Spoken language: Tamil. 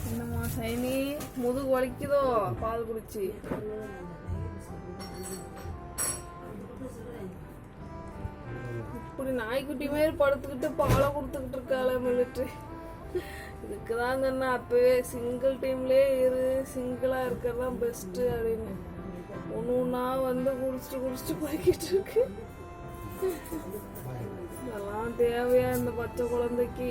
என்னம்மா சைனி முதுகு வலிக்குதோ பால் குடிச்சு? இப்படி நாய்க்குட்டி மாரி படுத்துக்கிட்டு பாலை கொடுத்துக்கிட்டு இருக்காளே மிலிட்ரி. இதுக்குதான் சொன்ன அப்பவே சிங்கிள் டீம்லயே இரு, சிங்கிளா இருக்கிறதான் பெஸ்ட் அப்படின்னு. ஒண்ணா வந்து குடிச்சிட்டு போய்கிட்டு இருக்கு. இதெல்லாம் தேவையா இந்த பச்சை குழந்தைக்கு?